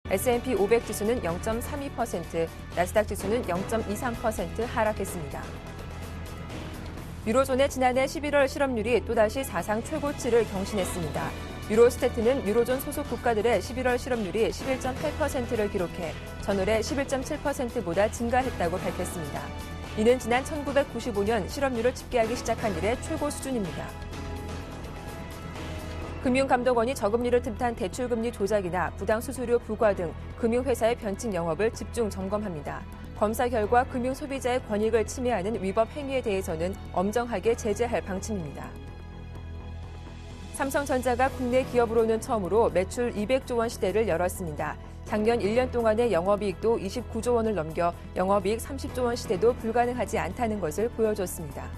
S&P 500 지수는 0.32%, 나스닥 지수는 0.23% 하락했습니다. 유로존의 지난해 11월 실업률이 또다시 사상 최고치를 경신했습니다. 유로스태트는 유로존 소속 국가들의 11월 실업률이 11.8%를 기록해 전월의 11.7%보다 증가했다고 밝혔습니다. 이는 지난 1995년 실업률을 집계하기 시작한 이래 최고 수준입니다. 금융감독원이 저금리를 틈탄 대출금리 조작이나 부당수수료 부과 등 금융회사의 변칙 영업을 집중 점검합니다. 검사 결과 금융소비자의 권익을 침해하는 위법 행위에 대해서는 엄정하게 제재할 방침입니다. 삼성전자가 국내 기업으로는 처음으로 매출 200조 원 시대를 열었습니다. 작년 1년 동안의 영업이익도 29조 원을 넘겨 영업이익 30조 원 시대도 불가능하지 않다는 것을 보여줬습니다.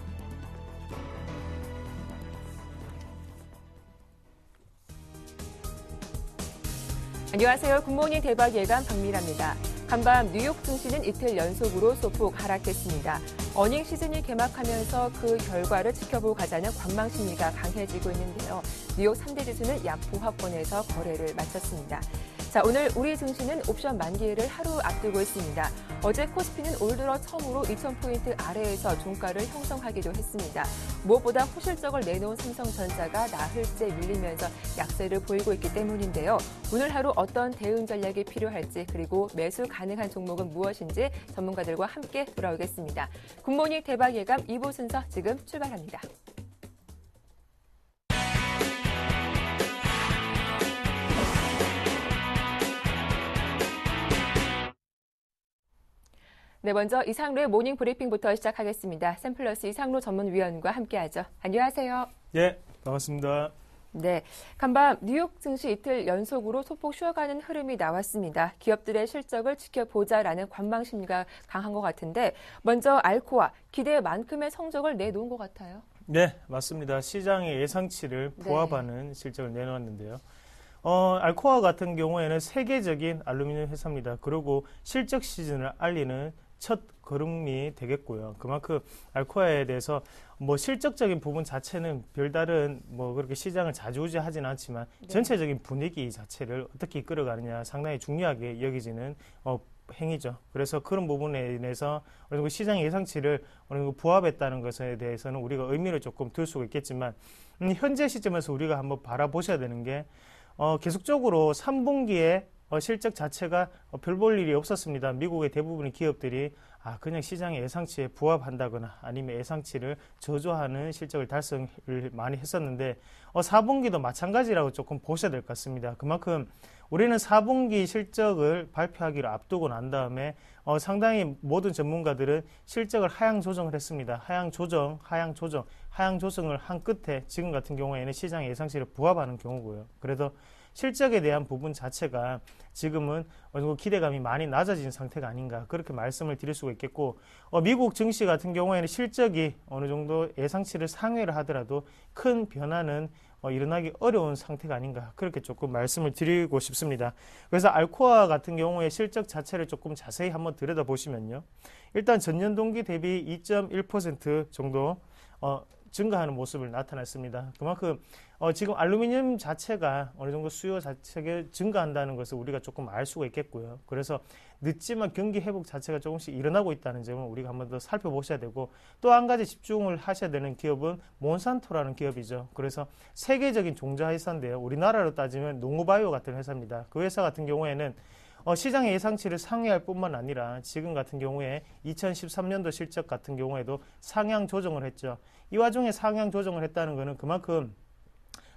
안녕하세요. 굿모닝 대박 예감 박미라입니다. 간밤 뉴욕 증시는 이틀 연속으로 소폭 하락했습니다. 어닝 시즌이 개막하면서 그 결과를 지켜보고 가자는 관망 심리가 강해지고 있는데요. 뉴욕 3대 지수는 약 보합권에서 거래를 마쳤습니다. 자, 오늘 우리 증시는 옵션 만기일을 하루 앞두고 있습니다. 어제 코스피는 올 들어 처음으로 2,000포인트 아래에서 종가를 형성하기도 했습니다. 무엇보다 호실적을 내놓은 삼성전자가 나흘째 밀리면서 약세를 보이고 있기 때문인데요. 오늘 하루 어떤 대응 전략이 필요할지 그리고 매수 가능한 종목은 무엇인지 전문가들과 함께 돌아오겠습니다. 굿모닝 대박 예감 2부 순서 지금 출발합니다. 네, 먼저 이상로의 모닝 브리핑부터 시작하겠습니다. 샘플러스 이상로 전문위원과 함께하죠. 안녕하세요. 네, 반갑습니다. 네, 간밤 뉴욕 증시 이틀 연속으로 소폭 쉬어가는 흐름이 나왔습니다. 기업들의 실적을 지켜보자라는 관망 심리가 강한 것 같은데 먼저 알코아, 기대만큼의 성적을 내놓은 것 같아요. 네, 맞습니다. 시장의 예상치를 부합하는 실적을 내놓았는데요. 알코아 같은 경우에는 세계적인 알루미늄 회사입니다. 그리고 실적 시즌을 알리는 첫 걸음이 되겠고요. 그만큼 알코아에 대해서 실적적인 부분 자체는 별다른 그렇게 시장을 좌지우지하지는 않지만 전체적인 분위기 자체를 어떻게 이끌어가느냐 상당히 중요하게 여기지는 행위죠. 그래서 그런 부분에 인해서 어느 정도 시장 예상치를 어느 정도 부합했다는 것에 대해서는 우리가 의미를 조금 둘 수가 있겠지만 현재 시점에서 우리가 한번 바라보셔야 되는 게 계속적으로 3분기에 실적 자체가 별 볼 일이 없었습니다. 미국의 대부분의 기업들이 그냥 시장의 예상치에 부합한다거나 아니면 예상치를 저조하는 실적을 달성을 많이 했었는데 4분기도 마찬가지라고 조금 보셔야 될 것 같습니다. 그만큼 우리는 4분기 실적을 발표하기를 앞두고 난 다음에 상당히 모든 전문가들은 실적을 하향 조정을 했습니다. 하향 조정을 한 끝에 지금 같은 경우에는 시장의 예상치를 부합하는 경우고요. 그래서 실적에 대한 부분 자체가 지금은 어느 정도 기대감이 많이 낮아진 상태가 아닌가 그렇게 말씀을 드릴 수가 있겠고 미국 증시 같은 경우에는 실적이 어느 정도 예상치를 상회를 하더라도 큰 변화는 일어나기 어려운 상태가 아닌가 그렇게 조금 말씀을 드리고 싶습니다. 그래서 알코아 같은 경우에 실적 자체를 조금 자세히 한번 들여다보시면요. 일단 전년 동기 대비 2.1% 정도 증가하는 모습을 나타냈습니다. 그만큼 지금 알루미늄 자체가 어느 정도 수요 자체가 증가한다는 것을 우리가 조금 알 수가 있겠고요. 그래서 늦지만 경기 회복 자체가 조금씩 일어나고 있다는 점을 우리가 한번 더 살펴보셔야 되고 또 한 가지 집중을 하셔야 되는 기업은 몬산토라는 기업이죠. 그래서 세계적인 종자 회사인데요. 우리나라로 따지면 농우바이오 같은 회사입니다. 그 회사 같은 경우에는 시장의 예상치를 상회할 뿐만 아니라 지금 같은 경우에 2013년도 실적 같은 경우에도 상향 조정을 했죠. 이 와중에 상향 조정을 했다는 것은 그만큼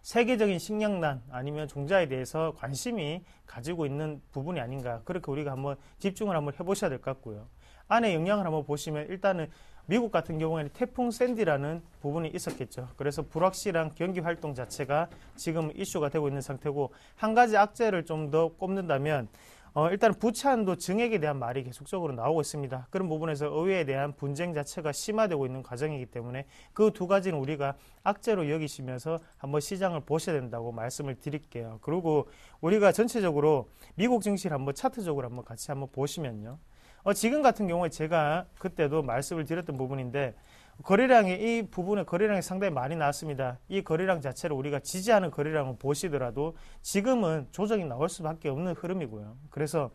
세계적인 식량난 아니면 종자에 대해서 관심이 가지고 있는 부분이 아닌가 그렇게 우리가 한번 집중을 한번 해보셔야 될 것 같고요. 안에 영향을 한번 보시면 일단은 미국 같은 경우에는 태풍 샌디라는 부분이 있었겠죠. 그래서 불확실한 경기 활동 자체가 지금 이슈가 되고 있는 상태고 한 가지 악재를 좀 더 꼽는다면 일단 부채한도 증액에 대한 말이 계속적으로 나오고 있습니다. 그런 부분에서 의회에 대한 분쟁 자체가 심화되고 있는 과정이기 때문에 그 두 가지는 우리가 악재로 여기시면서 한번 시장을 보셔야 된다고 말씀을 드릴게요. 그리고 우리가 전체적으로 미국 증시를 한번 차트적으로 한번 같이 한번 보시면요. 지금 같은 경우에 제가 그때도 말씀을 드렸던 부분인데 거래량이 이 부분에 거래량이 상당히 많이 나왔습니다. 이 거래량 자체를 우리가 지지하는 거래량을 보시더라도 지금은 조정이 나올 수밖에 없는 흐름이고요. 그래서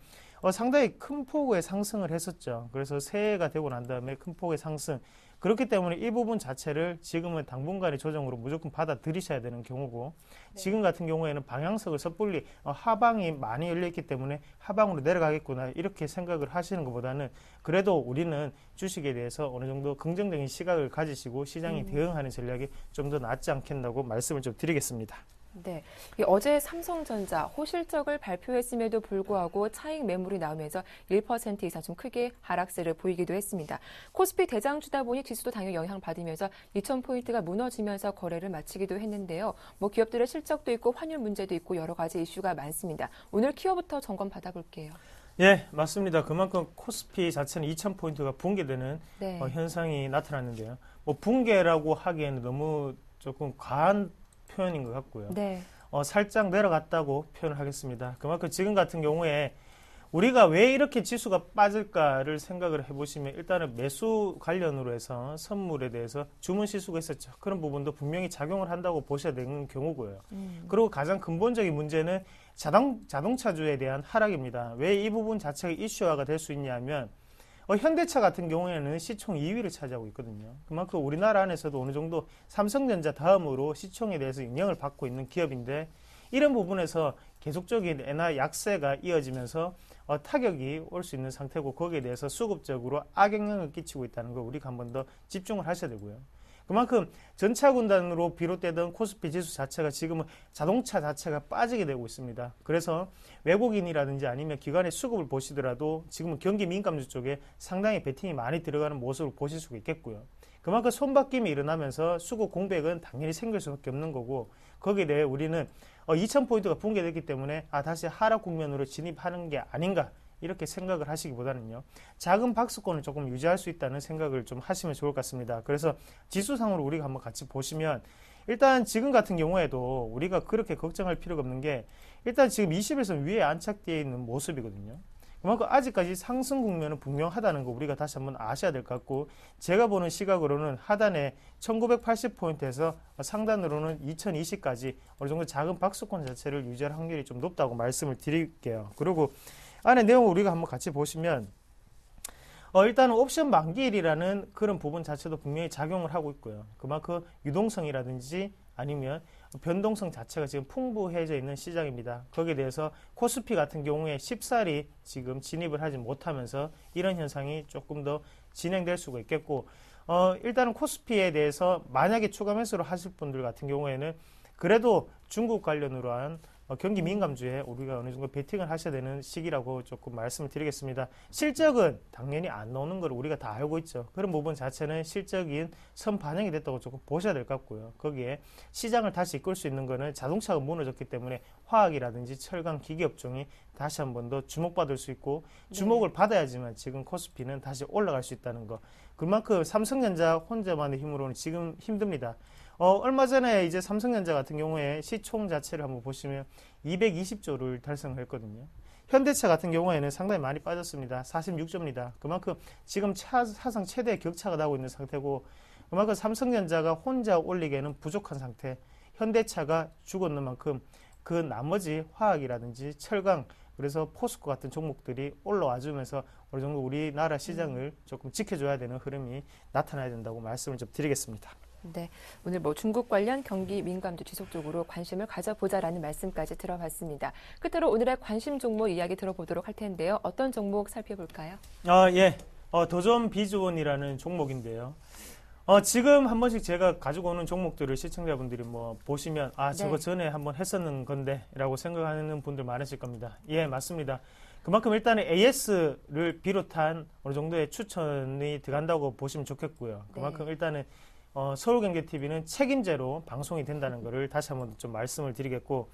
상당히 큰 폭의 상승을 했었죠. 그래서 새해가 되고 난 다음에 큰 폭의 상승. 그렇기 때문에 이 부분 자체를 지금은 당분간의 조정으로 무조건 받아들이셔야 되는 경우고, 네. 지금 같은 경우에는 방향석을 섣불리 하방이 많이 열려있기 때문에 하방으로 내려가겠구나 이렇게 생각을 하시는 것보다는 그래도 우리는 주식에 대해서 어느 정도 긍정적인 시각을 가지시고 시장에 대응하는 전략이 좀 더 낫지 않겠다고 말씀을 좀 드리겠습니다. 네, 어제 삼성전자 호실적을 발표했음에도 불구하고 차익 매물이 나오면서 1% 이상 좀 크게 하락세를 보이기도 했습니다. 코스피 대장주다 보니 지수도 당연히 영향받으면서 2,000포인트가 무너지면서 거래를 마치기도 했는데요. 기업들의 실적도 있고 환율 문제도 있고 여러 가지 이슈가 많습니다. 오늘 키워부터 점검 받아볼게요. 예, 맞습니다. 그만큼 코스피 자체는 2,000포인트가 붕괴되는 네. 현상이 나타났는데요. 붕괴라고 하기에는 너무 조금 과한 표현인 것 같고요. 네. 살짝 내려갔다고 표현을 하겠습니다. 그만큼 지금 같은 경우에 우리가 왜 이렇게 지수가 빠질까를 생각을 해보시면 일단은 매수 관련으로 해서 선물에 대해서 주문 실수가 있었죠. 그런 부분도 분명히 작용을 한다고 보셔야 되는 경우고요. 그리고 가장 근본적인 문제는 자동차주에 대한 하락입니다. 왜 이 부분 자체가 이슈화가 될 수 있냐면 현대차 같은 경우에는 시총 2위를 차지하고 있거든요. 그만큼 우리나라 안에서도 어느 정도 삼성전자 다음으로 시총에 대해서 영향을 받고 있는 기업인데 이런 부분에서 계속적인 엔화 약세가 이어지면서 타격이 올 수 있는 상태고 거기에 대해서 수급적으로 악영향을 끼치고 있다는 걸 우리가 한 번 더 집중을 하셔야 되고요. 그만큼 전차군단으로 비롯되던 코스피 지수 자체가 지금은 자동차 자체가 빠지게 되고 있습니다. 그래서 외국인이라든지 아니면 기관의 수급을 보시더라도 지금은 경기 민감주 쪽에 상당히 베팅이 많이 들어가는 모습을 보실 수가 있겠고요. 그만큼 손바뀜이 일어나면서 수급 공백은 당연히 생길 수밖에 없는 거고 거기에 대해 우리는 2,000포인트가 붕괴됐기 때문에 다시 하락 국면으로 진입하는 게 아닌가 이렇게 생각을 하시기보다는요. 작은 박스권을 조금 유지할 수 있다는 생각을 좀 하시면 좋을 것 같습니다. 그래서 지수상으로 우리가 한번 같이 보시면 일단 지금 같은 경우에도 우리가 그렇게 걱정할 필요가 없는 게 일단 지금 20일선 위에 안착되어 있는 모습이거든요. 그만큼 아직까지 상승 국면은 분명하다는 거 우리가 다시 한번 아셔야 될 것 같고 제가 보는 시각으로는 하단에 1980포인트에서 상단으로는 2020까지 어느 정도 작은 박스권 자체를 유지할 확률이 좀 높다고 말씀을 드릴게요. 그리고 안에 내용을 우리가 한번 같이 보시면 일단은 옵션 만기일이라는 그런 부분 자체도 분명히 작용을 하고 있고요. 그만큼 유동성이라든지 아니면 변동성 자체가 지금 풍부해져 있는 시장입니다. 거기에 대해서 코스피 같은 경우에 쉽사리 지금 진입을 하지 못하면서 이런 현상이 조금 더 진행될 수가 있겠고 일단은 코스피에 대해서 만약에 추가 매수를 하실 분들 같은 경우에는 그래도 중국 관련으로 한 경기 민감주에 우리가 어느 정도 베팅을 하셔야 되는 시기라고 조금 말씀을 드리겠습니다. 실적은 당연히 안 나오는 걸 우리가 다 알고 있죠. 그런 부분 자체는 실적인 선반영이 됐다고 조금 보셔야 될 것 같고요. 거기에 시장을 다시 이끌 수 있는 거는 자동차가 무너졌기 때문에 화학이라든지 철강 기계업종이 다시 한 번 더 주목받을 수 있고 주목을 받아야지만 지금 코스피는 다시 올라갈 수 있다는 거. 그만큼 삼성전자 혼자만의 힘으로는 지금 힘듭니다. 얼마 전에 이제 삼성전자 같은 경우에 시총 자체를 한번 보시면 220조를 달성을 했거든요. 현대차 같은 경우에는 상당히 많이 빠졌습니다. 46조입니다. 그만큼 지금 사상 최대 격차가 나고 있는 상태고 그만큼 삼성전자가 혼자 올리기에는 부족한 상태. 현대차가 죽었는 만큼 그 나머지 화학이라든지 철강 그래서 포스코 같은 종목들이 올라와 주면서 어느 정도 우리나라 시장을 조금 지켜줘야 되는 흐름이 나타나야 된다고 말씀을 좀 드리겠습니다. 네, 오늘 중국 관련 경기 민감주 지속적으로 관심을 가져보자라는 말씀까지 들어봤습니다. 끝으로 오늘의 관심 종목 이야기 들어보도록 할 텐데요. 어떤 종목 살펴볼까요? 예. 도전 비주원이라는 종목인데요. 지금 한 번씩 제가 가지고 오는 종목들을 시청자분들이 보시면 저거 전에 한번 했었는 건데 라고 생각하는 분들 많으실 겁니다. 예, 맞습니다. 그만큼 일단은 AS를 비롯한 어느 정도의 추천이 들어간다고 보시면 좋겠고요. 그만큼 일단은 서울경제TV는 책임제로 방송이 된다는 것을 다시 한번 좀 말씀을 드리겠고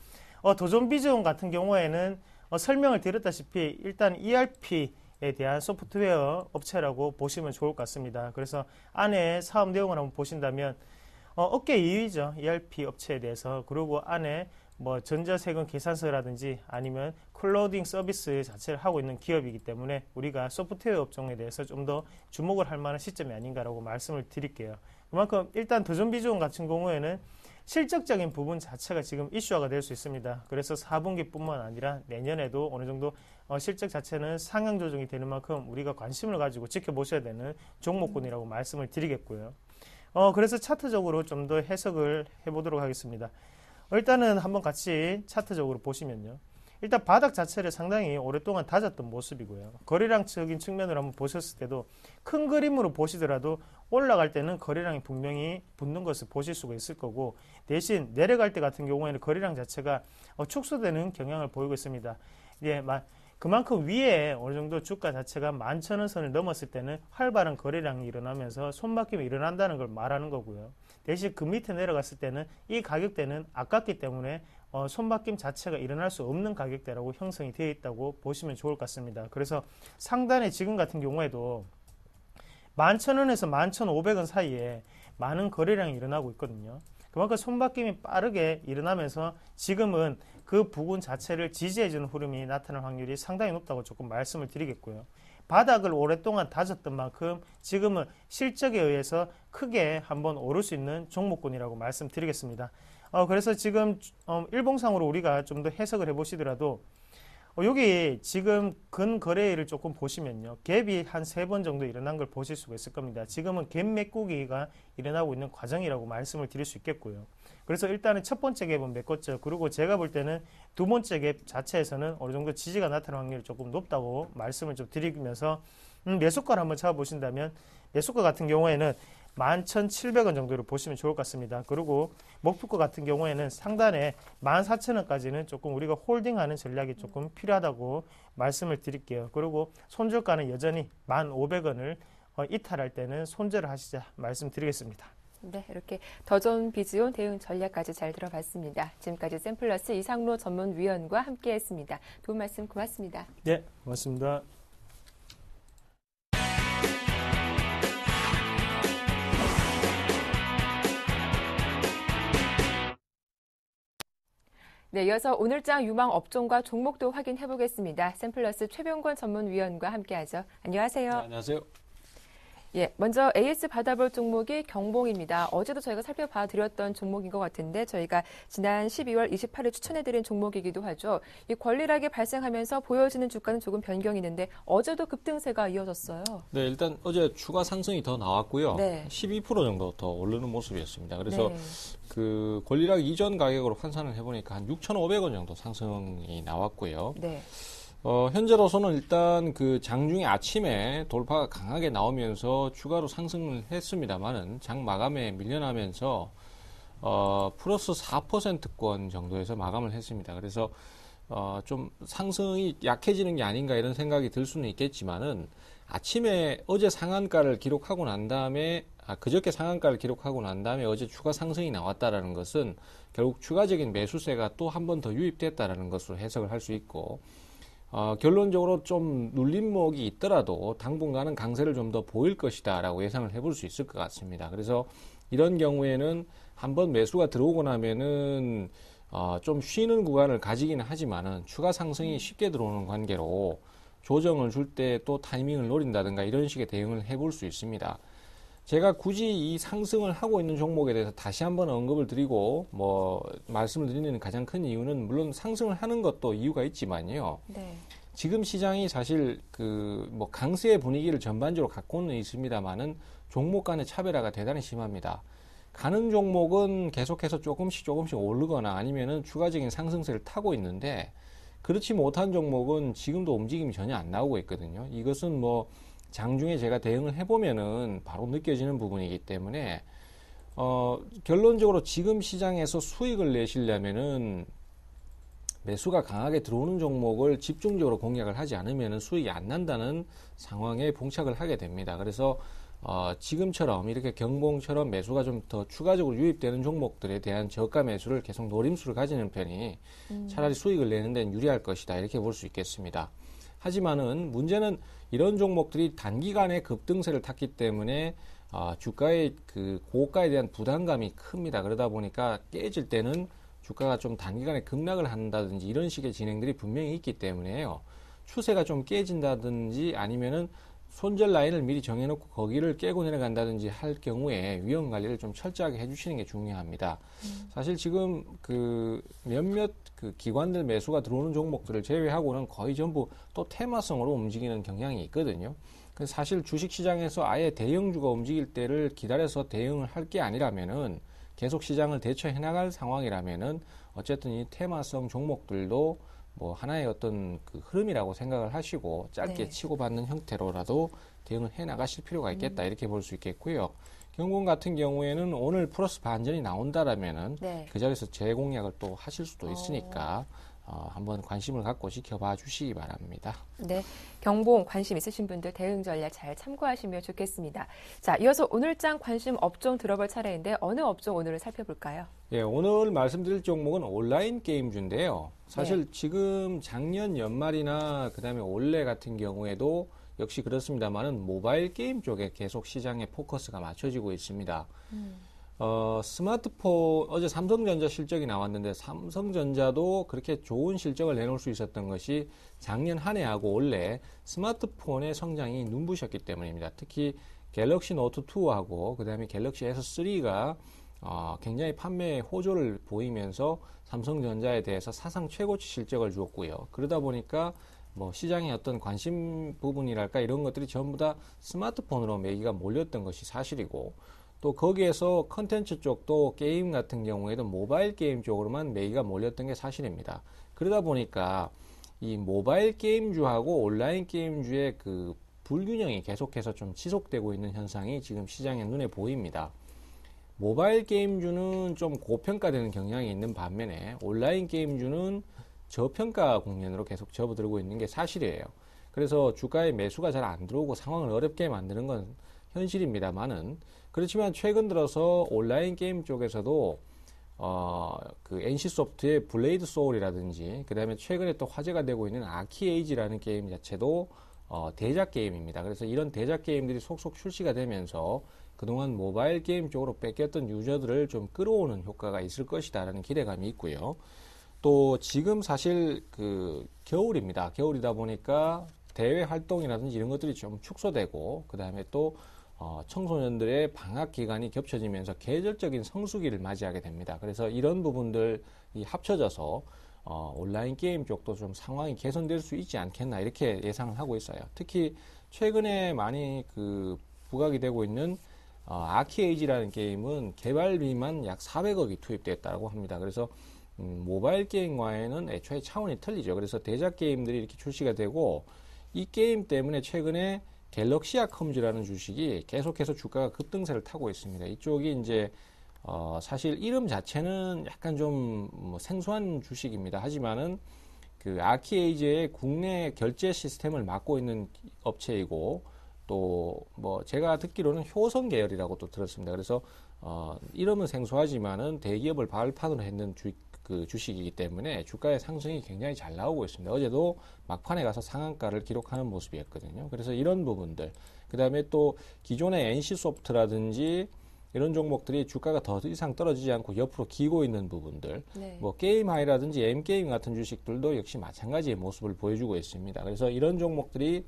도전비즈원 같은 경우에는 설명을 드렸다시피 일단 ERP에 대한 소프트웨어 업체라고 보시면 좋을 것 같습니다. 그래서 안에 사업 내용을 한번 보신다면 업계 2위죠. ERP 업체에 대해서. 그리고 안에 뭐 전자세금 계산서라든지 아니면 클로딩 서비스 자체를 하고 있는 기업이기 때문에 우리가 소프트웨어 업종에 대해서 좀 더 주목을 할 만한 시점이 아닌가라고 말씀을 드릴게요. 그만큼 일단 도전비중 같은 경우에는 실적적인 부분 자체가 지금 이슈화가 될 수 있습니다. 그래서 4분기뿐만 아니라 내년에도 어느 정도 실적 자체는 상향 조정이 되는 만큼 우리가 관심을 가지고 지켜보셔야 되는 종목군이라고 말씀을 드리겠고요. 그래서 차트적으로 좀 더 해석을 해보도록 하겠습니다. 일단은 한번 같이 차트적으로 보시면요. 일단 바닥 자체를 상당히 오랫동안 다졌던 모습이고요. 거래량적인 측면으로 한번 보셨을 때도 큰 그림으로 보시더라도 올라갈 때는 거래량이 분명히 붙는 것을 보실 수가 있을 거고, 대신 내려갈 때 같은 경우에는 거래량 자체가 축소되는 경향을 보이고 있습니다. 예, 그만큼 위에 어느 정도 주가 자체가 11,000원 선을 넘었을 때는 활발한 거래량이 일어나면서 손바뀜이 일어난다는 걸 말하는 거고요. 대신 그 밑에 내려갔을 때는 이 가격대는 아깝기 때문에 손바뀜 자체가 일어날 수 없는 가격대라고 형성이 되어 있다고 보시면 좋을 것 같습니다. 그래서 상단에 지금 같은 경우에도 11,000원에서 11,500원 사이에 많은 거래량이 일어나고 있거든요. 그만큼 손바뀜이 빠르게 일어나면서 지금은 그 부근 자체를 지지해주는 흐름이 나타날 확률이 상당히 높다고 조금 말씀을 드리겠고요. 바닥을 오랫동안 다졌던 만큼 지금은 실적에 의해서 크게 한번 오를 수 있는 종목군이라고 말씀드리겠습니다. 그래서 지금 일봉상으로 우리가 좀 더 해석을 해보시더라도 여기 지금 근거래일을 조금 보시면요. 갭이 한 3번 정도 일어난 걸 보실 수가 있을 겁니다. 지금은 갭 메꾸기가 일어나고 있는 과정이라고 말씀을 드릴 수 있겠고요. 그래서 일단은 첫 번째 갭은 메꿨죠. 그리고 제가 볼 때는 두 번째 갭 자체에서는 어느 정도 지지가 나타날 확률이 조금 높다고 말씀을 좀 드리면서 매수가를 한번 잡아보신다면 매수가 같은 경우에는 11,700원 정도로 보시면 좋을 것 같습니다. 그리고 목표가 같은 경우에는 상단에 14,000원까지는 조금 우리가 홀딩하는 전략이 조금 필요하다고 말씀을 드릴게요. 그리고 손절가는 여전히 1,500원을 이탈할 때는 손절을 하시자 말씀드리겠습니다. 네, 이렇게 더존 비즈온 대응 전략까지 잘 들어봤습니다. 지금까지 샘플러스 이상로 전문위원과 함께했습니다. 도움 말씀 고맙습니다. 네, 고맙습니다. 네, 이어서 오늘장 유망 업종과 종목도 확인해 보겠습니다. 샘플러스 최병권 전문위원과 함께하죠. 안녕하세요. 네, 안녕하세요. 예, 먼저 AS 받아볼 종목이 경봉입니다. 어제도 저희가 살펴봐드렸던 종목인 것 같은데 저희가 지난 12월 28일 추천해드린 종목이기도 하죠. 이 권리락이 발생하면서 보여지는 주가는 조금 변경이 있는데 어제도 급등세가 이어졌어요. 네, 일단 어제 추가 상승이 더 나왔고요. 네. 12% 정도 더 오르는 모습이었습니다. 그래서 네. 그 권리락 이전 가격으로 환산을 해보니까 한 6,500원 정도 상승이 나왔고요. 네. 현재로서는 일단 그 장중에 아침에 돌파가 강하게 나오면서 추가로 상승을 했습니다만은 장 마감에 밀려나면서 플러스 4%권 정도에서 마감을 했습니다. 그래서 좀 상승이 약해지는 게 아닌가 이런 생각이 들 수는 있겠지만은 아침에 어제 상한가를 기록하고 난 다음에 그저께 상한가를 기록하고 난 다음에 어제 추가 상승이 나왔다라는 것은 결국 추가적인 매수세가 또 한 번 더 유입됐다라는 것으로 해석을 할 수 있고 결론적으로 좀 눌림목이 있더라도 당분간은 강세를 좀 더 보일 것이다 라고 예상을 해볼 수 있을 것 같습니다. 그래서 이런 경우에는 한번 매수가 들어오고 나면은 좀 쉬는 구간을 가지기는 하지만은 추가 상승이 쉽게 들어오는 관계로 조정을 줄 때 또 타이밍을 노린다든가 이런 식의 대응을 해볼 수 있습니다. 제가 굳이 이 상승을 하고 있는 종목에 대해서 다시 한번 언급을 드리고 말씀을 드리는 가장 큰 이유는 물론 상승을 하는 것도 이유가 있지만요. 네. 지금 시장이 사실 강세의 분위기를 전반적으로 갖고는 있습니다만은 종목 간의 차별화가 대단히 심합니다. 가는 종목은 계속해서 조금씩 오르거나 아니면은 추가적인 상승세를 타고 있는데 그렇지 못한 종목은 지금도 움직임이 전혀 안 나오고 있거든요. 이것은 장중에 제가 대응을 해보면은 바로 느껴지는 부분이기 때문에, 결론적으로 지금 시장에서 수익을 내시려면은 매수가 강하게 들어오는 종목을 집중적으로 공략을 하지 않으면은 수익이 안 난다는 상황에 봉착을 하게 됩니다. 그래서, 지금처럼 이렇게 경봉처럼 매수가 좀 더 추가적으로 유입되는 종목들에 대한 저가 매수를 계속 노림수를 가지는 편이 차라리 수익을 내는 데는 유리할 것이다. 이렇게 볼 수 있겠습니다. 하지만은 문제는 이런 종목들이 단기간에 급등세를 탔기 때문에 주가의 그 고가에 대한 부담감이 큽니다. 그러다 보니까 깨질 때는 주가가 좀 단기간에 급락을 한다든지 이런 식의 진행들이 분명히 있기 때문에요. 추세가 좀 깨진다든지 아니면은 손절 라인을 미리 정해놓고 거기를 깨고 내려간다든지 할 경우에 위험 관리를 좀 철저하게 해주시는 게 중요합니다. 사실 지금 그 몇몇 그 기관들 매수가 들어오는 종목들을 제외하고는 거의 전부 또 테마성으로 움직이는 경향이 있거든요. 그래서 사실 주식시장에서 아예 대형주가 움직일 때를 기다려서 대응을 할 게 아니라면은 계속 시장을 대처해 나갈 상황이라면은 어쨌든 이 테마성 종목들도 뭐 하나의 어떤 그 흐름이라고 생각을 하시고 짧게 네. 치고받는 형태로라도 대응을 해 나가실 필요가 있겠다 이렇게 볼 수 있겠고요. 경공 같은 경우에는 오늘 플러스 반전이 나온다라면은 네. 그 자리에서 재공략을 또 하실 수도 있으니까 한번 관심을 갖고 지켜봐 주시기 바랍니다. 네, 경봉 관심 있으신 분들 대응 전략 잘 참고하시면 좋겠습니다. 자, 이어서 오늘장 관심 업종 들어볼 차례인데 어느 업종 오늘은 살펴볼까요? 예, 오늘 말씀드릴 종목은 온라인 게임주인데요. 사실 네. 지금 작년 연말이나 그다음에 올해 같은 경우에도 역시 그렇습니다만은 모바일 게임 쪽에 계속 시장의 포커스가 맞춰지고 있습니다. 스마트폰 어제 삼성전자 실적이 나왔는데 삼성전자도 그렇게 좋은 실적을 내놓을 수 있었던 것이 작년 한 해하고 올해 스마트폰의 성장이 눈부셨기 때문입니다. 특히 갤럭시 노트 2하고 그다음에 갤럭시 S3가 굉장히 판매에 호조를 보이면서 삼성전자에 대해서 사상 최고치 실적을 주었고요. 그러다 보니까 뭐 시장의 어떤 관심 부분이랄까 이런 것들이 전부 다 스마트폰으로 매기가 몰렸던 것이 사실이고 또 거기에서 컨텐츠 쪽도 게임 같은 경우에도 모바일 게임 쪽으로만 매기가 몰렸던 게 사실입니다. 그러다 보니까 이 모바일 게임주하고 온라인 게임주의 그 불균형이 계속해서 좀 지속되고 있는 현상이 지금 시장의 눈에 보입니다. 모바일 게임주는 좀 고평가되는 경향이 있는 반면에 온라인 게임주는 저평가 국면으로 계속 접어들고 있는 게 사실이에요. 그래서 주가에 매수가 잘 안 들어오고 상황을 어렵게 만드는 건 현실입니다만은 그렇지만 최근 들어서 온라인 게임 쪽에서도 그 NC소프트의 블레이드 소울이라든지 그 다음에 최근에 또 화제가 되고 있는 아키에이지라는 게임 자체도 대작 게임입니다. 그래서 이런 대작 게임들이 속속 출시가 되면서 그동안 모바일 게임 쪽으로 뺏겼던 유저들을 좀 끌어오는 효과가 있을 것이다라는 기대감이 있고요. 또 지금 사실 그 겨울입니다. 겨울이다 보니까 대외 활동이라든지 이런 것들이 좀 축소되고 그 다음에 또 청소년들의 방학 기간이 겹쳐지면서 계절적인 성수기를 맞이하게 됩니다. 그래서 이런 부분들이 합쳐져서 온라인 게임 쪽도 좀 상황이 개선될 수 있지 않겠나 이렇게 예상을 하고 있어요. 특히 최근에 많이 그 부각이 되고 있는 아키에이지라는 게임은 개발비만 약 400억이 투입됐다고 합니다. 그래서 모바일 게임과에는 애초에 차원이 틀리죠. 그래서 대작 게임들이 이렇게 출시가 되고 이 게임 때문에 최근에 갤럭시아 컴즈라는 주식이 계속해서 주가가 급등세를 타고 있습니다. 이쪽이 이제 사실 이름 자체는 약간 좀 뭐 생소한 주식입니다. 하지만은 그 아키에이지의 국내 결제 시스템을 맡고 있는 업체이고 또 뭐 제가 듣기로는 효성 계열이라고 또 들었습니다. 그래서 이름은 생소하지만은 대기업을 발판으로 했는 그 주식이기 때문에 주가의 상승이 굉장히 잘 나오고 있습니다. 어제도 막판에 가서 상한가를 기록하는 모습이었거든요. 그래서 이런 부분들, 그 다음에 또 기존의 NC소프트라든지 이런 종목들이 주가가 더 이상 떨어지지 않고 옆으로 기고 있는 부분들, 네. 뭐 게임하이라든지 M게임 같은 주식들도 역시 마찬가지의 모습을 보여주고 있습니다. 그래서 이런 종목들이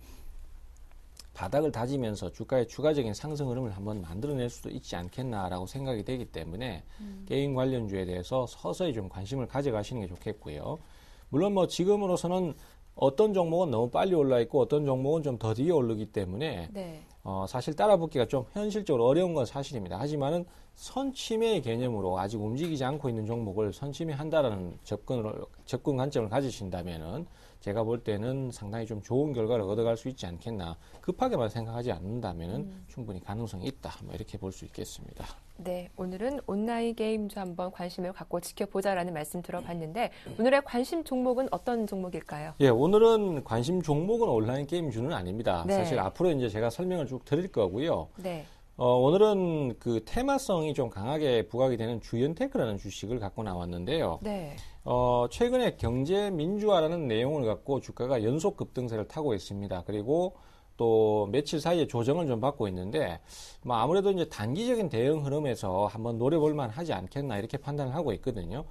바닥을 다지면서 주가의 추가적인 상승 흐름을 한번 만들어낼 수도 있지 않겠나라고 생각이 되기 때문에 게임 관련주에 대해서 서서히 좀 관심을 가져가시는 게 좋겠고요. 물론 뭐 지금으로서는 어떤 종목은 너무 빨리 올라 있고 어떤 종목은 좀 더 뒤에 오르기 때문에 네. 사실 따라붙기가 좀 현실적으로 어려운 건 사실입니다. 하지만은 선침해의 개념으로 아직 움직이지 않고 있는 종목을 선침해한다라는 접근 관점을 가지신다면은 제가 볼 때는 상당히 좀 좋은 결과를 얻어갈 수 있지 않겠나. 급하게만 생각하지 않는다면은 충분히 가능성이 있다. 뭐 이렇게 볼 수 있겠습니다. 네, 오늘은 온라인 게임주 한번 관심을 갖고 지켜보자라는 말씀 들어봤는데 오늘의 관심 종목은 어떤 종목일까요? 예, 오늘은 관심 종목은 온라인 게임주는 아닙니다. 네. 사실 앞으로 이제 제가 설명을 쭉 드릴 거고요. 네. 오늘은 그 테마성이 좀 강하게 부각이 되는 주연테크라는 주식을 갖고 나왔는데요. 네. 최근에 경제 민주화라는 내용을 갖고 주가가 연속 급등세를 타고 있습니다. 그리고 또 며칠 사이에 조정을 좀 받고 있는데, 뭐 아무래도 이제 단기적인 대응 흐름에서 한번 노려볼 만 하지 않겠나 이렇게 판단을 하고 있거든요.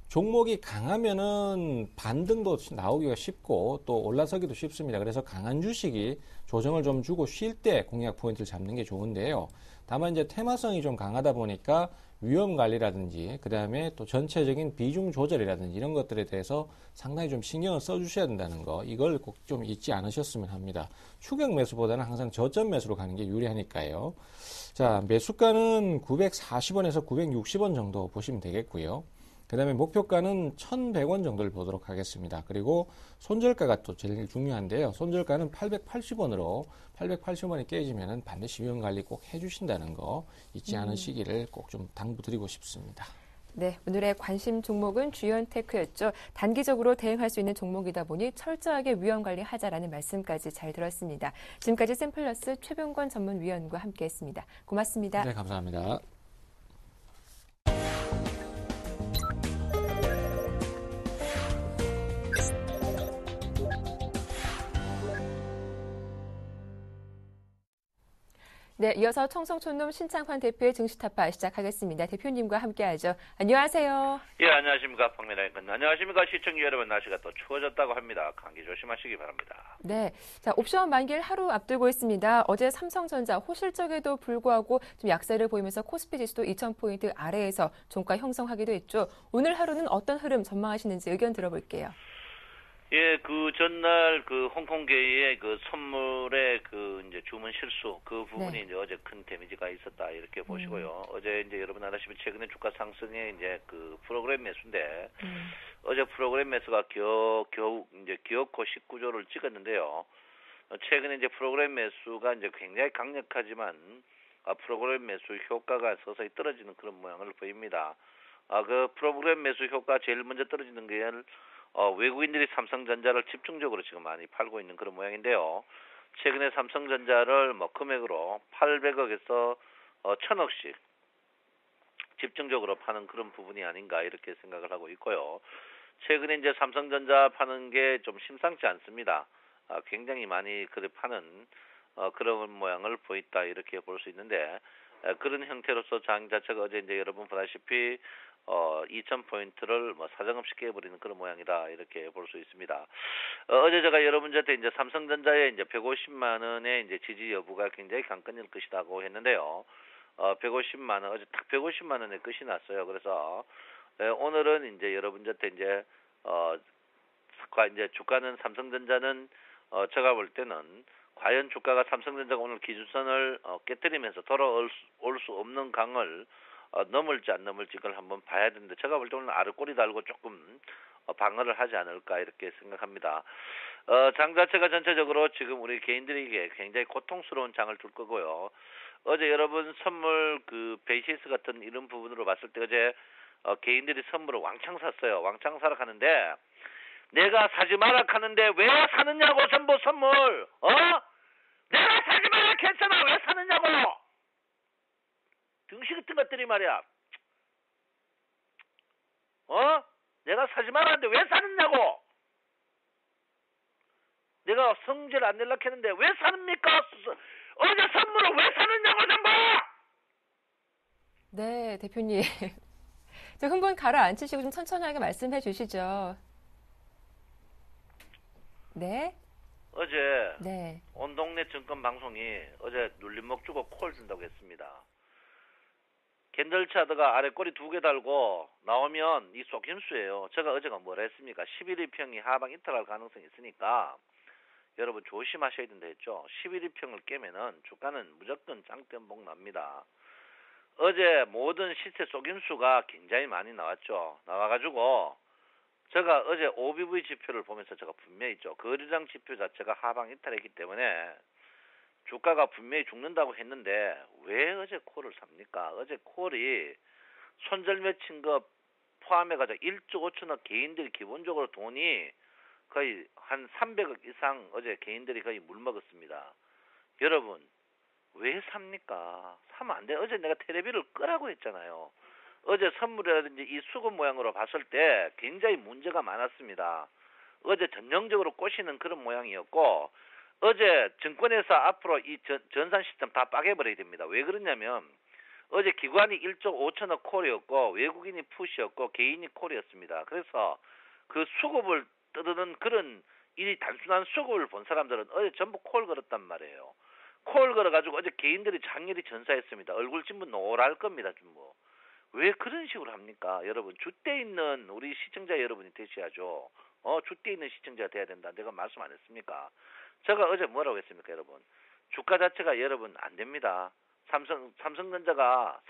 종목이 강하면은 반등도 나오기가 쉽고 또 올라서기도 쉽습니다. 그래서 강한 주식이 조정을 좀 주고 쉴 때 공략 포인트를 잡는 게 좋은데요. 다만 이제 테마성이 좀 강하다 보니까 위험 관리라든지 그다음에 또 전체적인 비중 조절이라든지 이런 것들에 대해서 상당히 좀 신경을 써주셔야 된다는 거, 이걸 꼭 좀 잊지 않으셨으면 합니다. 추격 매수보다는 항상 저점 매수로 가는 게 유리하니까요. 자, 매수가는 940원에서 960원 정도 보시면 되겠고요. 그 다음에 목표가는 1,100원 정도를 보도록 하겠습니다. 그리고 손절가가 또 제일 중요한데요. 손절가는 880원으로 880원이 깨지면 반드시 위험 관리 꼭 해주신다는 거 잊지 않으시기를 꼭 좀 당부드리고 싶습니다. 네, 오늘의 관심 종목은 주연테크였죠. 단기적으로 대응할 수 있는 종목이다 보니 철저하게 위험 관리하자라는 말씀까지 잘 들었습니다. 지금까지 샘플러스 최병권 전문위원과 함께했습니다. 고맙습니다. 네, 감사합니다. 네, 이어서 청성촌놈 신창환 대표의 증시타파 시작하겠습니다. 대표님과 함께하죠. 안녕하세요. 예, 안녕하십니까. 박민아입니다. 안녕하십니까. 시청자 여러분, 날씨가 또 추워졌다고 합니다. 감기 조심하시기 바랍니다. 네, 자 옵션 만기를 하루 앞두고 있습니다. 어제 삼성전자 호실적에도 불구하고 좀 약세를 보이면서 코스피 지수도 2,000포인트 아래에서 종가 형성하기도 했죠. 오늘 하루는 어떤 흐름 전망하시는지 의견 들어볼게요. 예, 그 전날 그 홍콩계의 그 선물의 그 이제 주문 실수 그 부분이 네. 이제 어제 큰 데미지가 있었다 이렇게 보시고요. 어제 이제 여러분 아시다시피 최근에 주가 상승의 이제 그 프로그램 매수인데 어제 프로그램 매수가 겨우 이제 기어코 19조를 찍었는데요. 최근에 이제 프로그램 매수가 이제 굉장히 강력하지만 프로그램 매수 효과가 서서히 떨어지는 그런 모양을 보입니다. 그 프로그램 매수 효과 제일 먼저 떨어지는 게 외국인들이 삼성전자를 집중적으로 지금 많이 팔고 있는 그런 모양인데요. 최근에 삼성전자를 뭐 금액으로 800억에서 1,000억씩 집중적으로 파는 그런 부분이 아닌가 이렇게 생각을 하고 있고요. 최근에 이제 삼성전자 파는 게 좀 심상치 않습니다. 굉장히 많이 파는 그런 모양을 보였다 이렇게 볼 수 있는데 그런 형태로서 장 자체가 어제 이제 여러분 보다시피 2,000포인트를 뭐 사정없이 깨버리는 그런 모양이다 이렇게 볼 수 있습니다. 어제 제가 여러분한테 이제 삼성전자의 이제 150만 원의 이제 지지 여부가 굉장히 관건일 것이라고 했는데요. 150만 원 어제 딱 150만 원에 끝이 났어요. 그래서 오늘은 이제 여러분한테 이제 이제 주가는 삼성전자는 제가 볼 때는 과연 주가가 삼성전자가 오늘 기준선을 깨뜨리면서 돌아올 수 없는 강을 넘을지 안 넘을지 그걸 한번 봐야 되는데 제가 볼 때 오늘 아르꼬리 달고 조금 방어를 하지 않을까 이렇게 생각합니다. 장 자체가 전체적으로 지금 우리 개인들에게 굉장히 고통스러운 장을 둘 거고요. 어제 여러분 선물 그 베이시스 같은 이런 부분으로 봤을 때 어제 개인들이 선물을 왕창 샀어요. 왕창 사러 가는데 내가 사지 마라 하는데 왜 사느냐고 전부 선물 내가 사지 마라 했잖아 왜 사느냐고 등시 같은 것들이 말이야 내가 사지 말았는데 왜 사느냐고 내가 성질 안 내려고 했는데 왜 사십니까 어제 선물을 왜 사느냐고 전부 네, 대표님. 저 흥분 가라앉히시고 좀 천천하게 말씀해 주시죠. 네. 어제 네. 온 동네 증권 방송이 어제 눌림목 주고 콜 준다고 했습니다. 캔들차드가 아래 꼬리 2개 달고 나오면 이 속임수예요. 제가 어제가 뭐라 했습니까? 11일평이 하방 이탈할 가능성이 있으니까 여러분 조심하셔야 된다 했죠. 11일평을 깨면은 주가는 무조건 장대음봉 납니다. 어제 모든 시세 속임수가 굉장히 많이 나왔죠. 나와가지고 제가 어제 OBV 지표를 보면서 제가 분명히 있죠. 거래량 지표 자체가 하방 이탈했기 때문에 주가가 분명히 죽는다고 했는데 왜 어제 콜을 삽니까? 어제 콜이 손절 맺힌 거 포함해가지고 1조 5천억 개인들이 기본적으로 돈이 거의 한 300억 이상 어제 개인들이 거의 물먹었습니다. 여러분 왜 삽니까? 사면 안 돼. 어제 내가 테레비를 끄라고 했잖아요. 어제 선물이라든지 이 수급 모양으로 봤을 때 굉장히 문제가 많았습니다. 어제 전형적으로 꼬시는 그런 모양이었고 어제 증권회사 앞으로 이 전산 시스템 다 빠개버려야 됩니다. 왜 그러냐면 어제 기관이 1조 5천억 콜이었고 외국인이 푸시였고 개인이 콜이었습니다. 그래서 그 수급을 떠드는 그런 이 단순한 수급을 본 사람들은 어제 전부 콜 걸었단 말이에요. 콜 걸어가지고 어제 개인들이 장렬히 전사했습니다. 얼굴 전부 노랄 겁니다. 전부. 왜 그런 식으로 합니까? 여러분 줏대 있는 우리 시청자 여러분이 되셔야죠. 줏대 있는 시청자가 돼야 된다. 내가 말씀 안 했습니까? 제가 어제 뭐라고 했습니까, 여러분? 주가 자체가 여러분 안 됩니다. 삼성전자가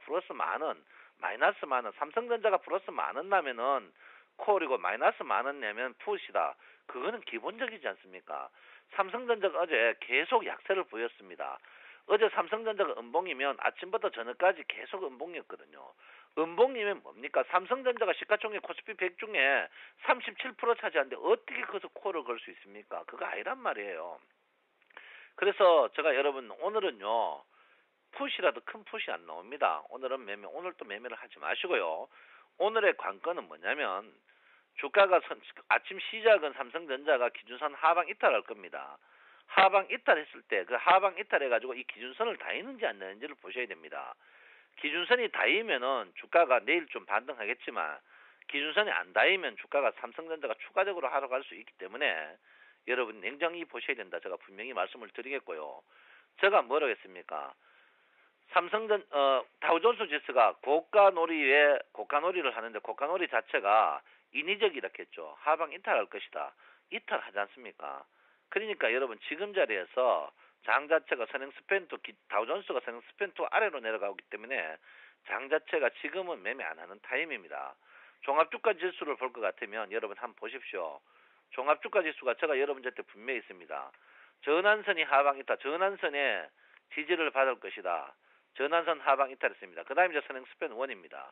플러스 만원, 마이너스 만원, 삼성전자가 플러스 만원 나면은 콜이고 마이너스 만원 내면 풋이다. 그거는 기본적이지 않습니까? 삼성전자가 어제 계속 약세를 보였습니다. 어제 삼성전자가 음봉이면 아침부터 저녁까지 계속 음봉이었거든요. 음봉이면 뭡니까? 삼성전자가 시가총액 코스피 100 중에 37% 차지하는데 어떻게 거기서 콜을 걸 수 있습니까? 그거 아니란 말이에요. 그래서 제가 여러분 오늘은요. 풋이라도 큰 풋이 안 나옵니다. 오늘은 오늘 또 매매를 하지 마시고요. 오늘의 관건은 뭐냐면 주가가 아침 시작은 삼성전자가 기준선 하방 이탈할 겁니다. 하방 이탈했을 때 그 하방 이탈해가지고 이 기준선을 닿이는지 안 닿이는지를 보셔야 됩니다. 기준선이 닿이면은 주가가 내일 좀 반등하겠지만 기준선이 안 닿이면 주가가 삼성전자가 추가적으로 하러 갈 수 있기 때문에 여러분 냉정히 보셔야 된다. 제가 분명히 말씀을 드리겠고요. 제가 뭐라고 했습니까? 다우존스 지수가 고가놀이를 하는데 고가놀이 자체가 인위적이라 했죠. 하방 이탈할 것이다. 이탈하지 않습니까? 그러니까 여러분 지금 자리에서 장 자체가 선행 스팬2 다우존스가 선행 스팬2 아래로 내려가기 때문에 장 자체가 지금은 매매 안 하는 타임입니다. 종합주가 지수를 볼 것 같으면 여러분 한번 보십시오. 종합주가 지수가 제가 여러분한테 분명히 있습니다. 전환선이 하방 이탈, 전환선에 지지를 받을 것이다. 전환선 하방 이탈했습니다. 그 다음에 이제 선행 스팬 1입니다.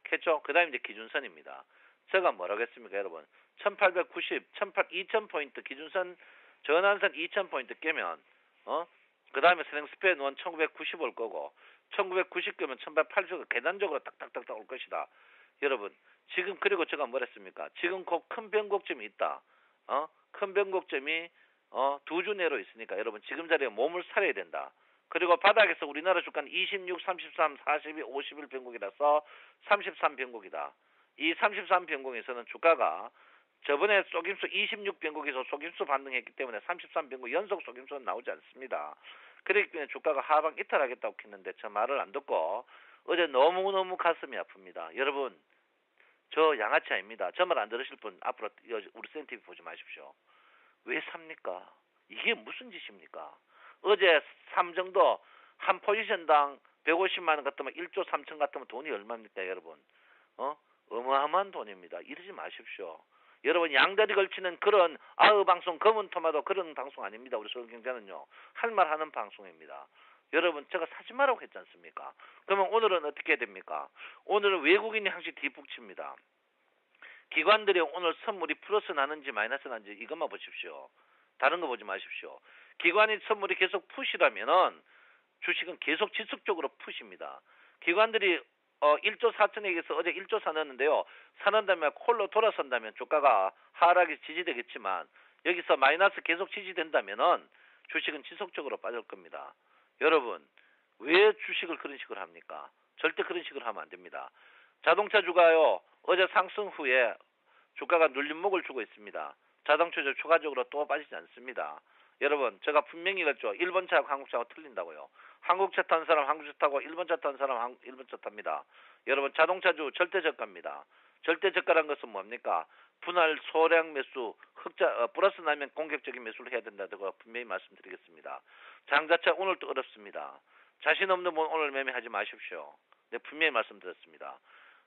겠죠? 그 다음에 이제 기준선입니다. 제가 뭐라고 했습니까, 여러분? 1890, 2000포인트 기준선, 전환선 2000포인트 깨면, 그 다음에 선행 스팬 1 1990 올 거고, 1990 깨면 1880 계단적으로 딱딱딱딱 올 것이다. 여러분, 지금 그리고 제가 뭘 했습니까? 지금 곧 큰 변곡점이 있다. 큰 변곡점이, 2주 내로 있으니까 여러분 지금 자리에 몸을 살려야 된다. 그리고 바닥에서 우리나라 주가는 26, 33, 42, 51 변곡이라서 33 변곡이다. 이 33 변곡에서는 주가가 저번에 속임수 26 변곡에서 속임수 반등했기 때문에 33 변곡 연속 속임수는 나오지 않습니다. 그렇기 때문에 주가가 하방 이탈하겠다고 했는데 저 말을 안 듣고 어제 너무너무 가슴이 아픕니다. 여러분 저 양아치 아닙니다. 저 말 안 들으실 분 앞으로 우리 센티비 보지 마십시오. 왜 삽니까? 이게 무슨 짓입니까? 어제 삼정도 한 포지션당 150만 원 같으면 1조 3천 같으면 돈이 얼마입니까, 여러분? 어마어마한 돈입니다. 이러지 마십시오. 여러분 양다리 걸치는 그런 방송 검은 토마토 그런 방송 아닙니다. 우리 서울경제는요. 할 말 하는 방송입니다. 여러분 제가 사지 말라고 했지 않습니까? 그러면 오늘은 어떻게 됩니까? 오늘은 외국인이 항시 뒷북칩니다. 기관들이 오늘 선물이 플러스 나는지 마이너스 나는지 이것만 보십시오. 다른 거 보지 마십시오. 기관이 선물이 계속 푸시라면은 주식은 계속 지속적으로 푸십니다. 기관들이 1조 4천억에서 어제 1조 사놨는데요. 사는다면 콜로 돌아선다면 주가가 하락이 지지되겠지만 여기서 마이너스 계속 지지된다면은 주식은 지속적으로 빠질 겁니다. 여러분 왜 주식을 그런 식으로 합니까? 절대 그런 식으로 하면 안 됩니다. 자동차 주가요. 어제 상승 후에 주가가 눌림목을 주고 있습니다. 자동차주 추가적으로 또 빠지지 않습니다. 여러분 제가 분명히 그랬죠. 1번 차하고 한국 차하고 틀린다고요. 한국 차 탄 사람 한국 차 타고 1번 차 탄 사람 1번 차 탑니다. 여러분 자동차주 절대 저가입니다. 절대 저가란 것은 뭡니까? 분할 소량 매수 플러스 나면 공격적인 매수를 해야 된다고 분명히 말씀드리겠습니다. 장자차 오늘도 어렵습니다. 자신 없는 분 오늘 매매하지 마십시오. 네, 분명히 말씀드렸습니다.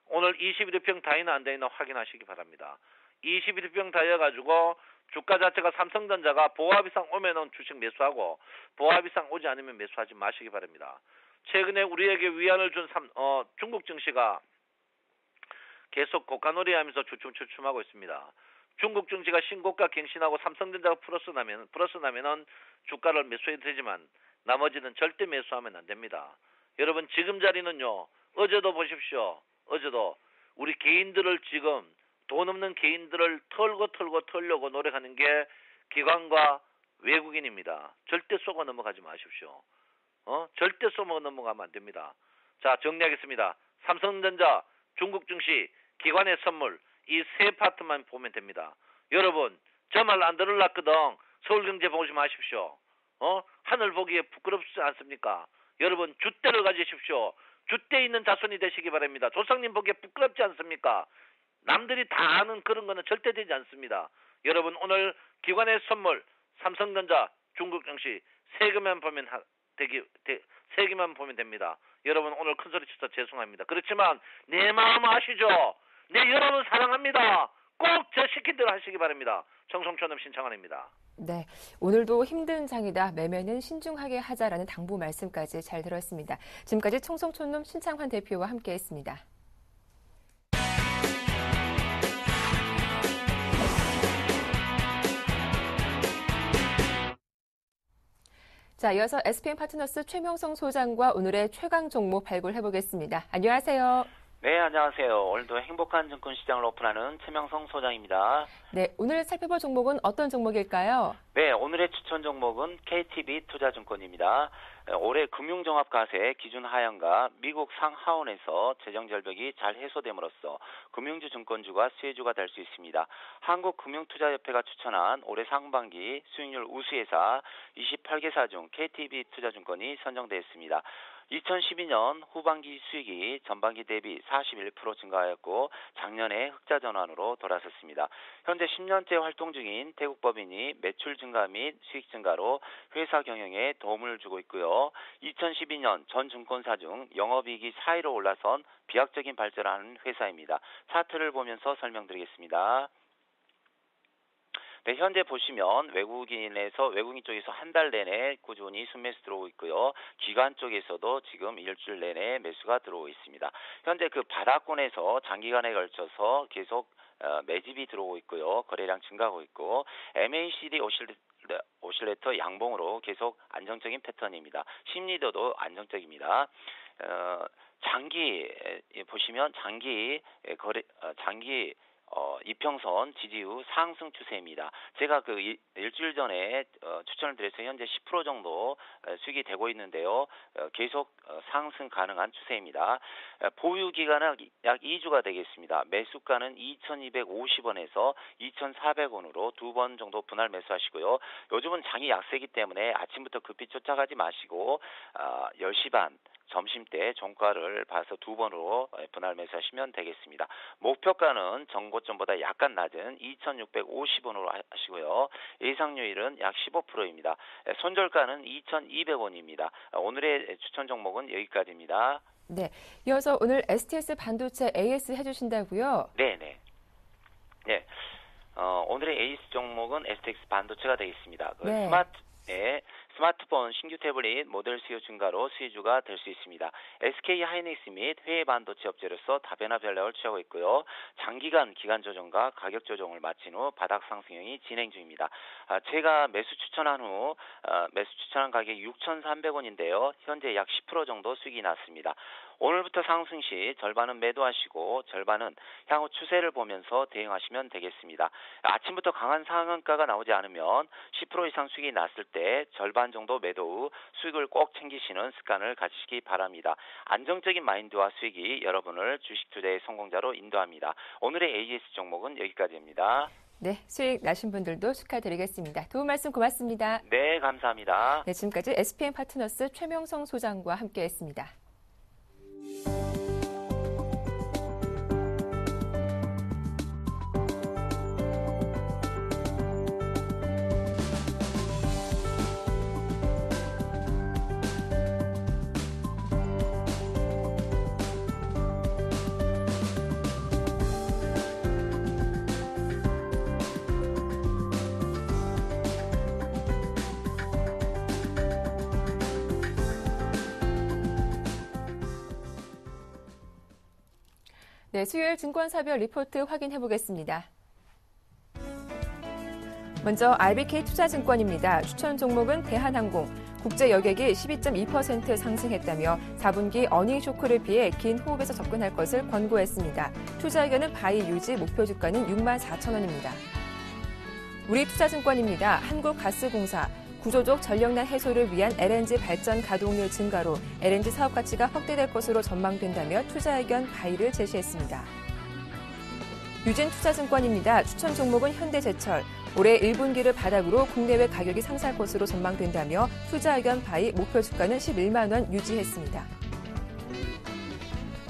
오늘 21평 다이나 안 다이나 확인하시기 바랍니다. 21평 다여가지고 주가 자체가 삼성전자가 보합 이상 오면은 주식 매수하고 보합 이상 오지 않으면 매수하지 마시기 바랍니다. 최근에 우리에게 위안을 준 중국 증시가 계속 고가놀이 하면서 주춤주춤하고 있습니다. 중국 증시가 신고가 갱신하고 삼성전자가 플러스 나면은 주가를 매수해도 되지만 나머지는 절대 매수하면 안 됩니다. 여러분 지금 자리는요. 어제도 보십시오. 어제도 우리 개인들을 지금 돈 없는 개인들을 털려고 노력하는 게 기관과 외국인입니다. 절대 속아 넘어가지 마십시오. 절대 속아 넘어가면 안 됩니다. 자, 정리하겠습니다. 삼성전자, 중국 증시, 기관의 선물 이 세 파트만 보면 됩니다. 여러분, 저 말 안 들으려거든. 서울경제 보지 마십시오. 하늘 보기에 부끄럽지 않습니까? 여러분, 줏대를 가지십시오. 줏대 있는 자손이 되시기 바랍니다. 조상님 보기에 부끄럽지 않습니까? 남들이 다 아는 그런 거는 절대 되지 않습니다. 여러분, 오늘 기관의 선물 삼성전자, 중국 증시 세 개만 보면 됩니다. 여러분, 오늘 큰 소리 쳐서 죄송합니다. 그렇지만 내 마음 아시죠? 내 여러분 사랑합니다. 꼭 저 시킨 대로 하시기 바랍니다. 청송촌놈 신청환입니다. 네, 오늘도 힘든 장이다. 매매는 신중하게 하자라는 당부 말씀까지 잘 들었습니다. 지금까지 청송촌놈 신창환 대표와 함께했습니다. 자, 이어서 SPM 파트너스 최명성 소장과 오늘의 최강 종목 발굴해보겠습니다. 안녕하세요. 네, 안녕하세요. 오늘도 행복한 증권 시장을 오픈하는 최명성 소장입니다. 네, 오늘 살펴볼 종목은 어떤 종목일까요? 네, 오늘의 추천 종목은 KTB 투자증권입니다. 올해 금융종합과세 기준 하향과 미국 상하원에서 재정절벽이 잘 해소됨으로써 금융주 증권주가 수혜주가 될 수 있습니다. 한국금융투자협회가 추천한 올해 상반기 수익률 우수회사 28개사 중 KTB 투자증권이 선정되었습니다. 2012년 후반기 수익이 전반기 대비 41% 증가하였고 작년에 흑자 전환으로 돌아섰습니다. 현재 10년째 활동 중인 태국법인이 매출 증가 및 수익 증가로 회사 경영에 도움을 주고 있고요. 2012년 전 증권사 중 영업이익이 4위로 올라선 비약적인 발전을 하는 회사입니다. 차트를 보면서 설명드리겠습니다. 네, 현재 보시면 외국인 쪽에서 한 달 내내 꾸준히 순매수 들어오고 있고요. 기관 쪽에서도 지금 일주일 내내 매수가 들어오고 있습니다. 현재 그 바닥권에서 장기간에 걸쳐서 계속 매집이 들어오고 있고요. 거래량 증가하고 있고 MACD 오실레이터 양봉으로 계속 안정적인 패턴입니다. 심리도도 안정적입니다. 보시면 장기 이평선 지지 후 상승 추세입니다. 제가 그 일주일 전에 추천을 드려서 현재 10% 정도 수익이 되고 있는데요. 계속 상승 가능한 추세입니다. 보유 기간은 약 2주가 되겠습니다. 매수가는 2,250원에서 2,400원으로 두 번 정도 분할 매수하시고요. 요즘은 장이 약세기 때문에 아침부터 급히 쫓아가지 마시고 10시 반 점심때 종가를 봐서 두 번으로 분할 매수하시면 되겠습니다. 목표가는 전고점보다 약간 낮은 2,650원으로 하시고요. 예상료율은 약 15%입니다. 손절가는 2,200원입니다. 오늘의 추천 종목은 여기까지입니다. 네, 이어서 오늘 STS 반도체 AS 해주신다고요? 네네. 네. 오늘의 AS 종목은 STX 반도체가 되겠습니다. 네. 스마트폰, 신규 태블릿 모델 수요 증가로 수혜주가 될 수 있습니다. SK 하이닉스 및 해외 반도체 업체로서 다변화 전략을 취하고 있고요. 장기간 기간 조정과 가격 조정을 마친 후 바닥 상승형이 진행 중입니다. 제가 매수 추천한 가격이 6,300원인데요. 현재 약 10% 정도 수익이 났습니다. 오늘부터 상승 시 절반은 매도하시고 절반은 향후 추세를 보면서 대응하시면 되겠습니다. 아침부터 강한 상한가가 나오지 않으면 10% 이상 수익이 났을 때 절반 정도 매도 후 수익을 꼭 챙기시는 습관을 가지시기 바랍니다. 안정적인 마인드와 수익이 여러분을 주식 투자의 성공자로 인도합니다. 오늘의 AS 종목은 여기까지입니다. 네, 수익 나신 분들도 축하드리겠습니다. 도움 말씀 고맙습니다. 네, 감사합니다. 네, 지금까지 SPM 파트너스 최명성 소장과 함께했습니다. 네, 수요일 증권사별 리포트 확인해 보겠습니다. 먼저 RBK 투자증권입니다. 추천 종목은 대한항공. 국제 여객이 12.2% 상승했다며 4분기 어닝 쇼크를 피해 긴 호흡에서 접근할 것을 권고했습니다. 투자 의견은 바이 유지, 목표 주가는 64,000원입니다. 우리투자증권입니다. 한국가스공사. 구조적 전력난 해소를 위한 LNG 발전 가동률 증가로 LNG 사업 가치가 확대될 것으로 전망된다며 투자 의견 바이를 제시했습니다. 유진투자증권입니다. 추천 종목은 현대제철. 올해 1분기를 바닥으로 국내외 가격이 상승할 것으로 전망된다며 투자 의견 바이 목표 주가는 11만 원 유지했습니다.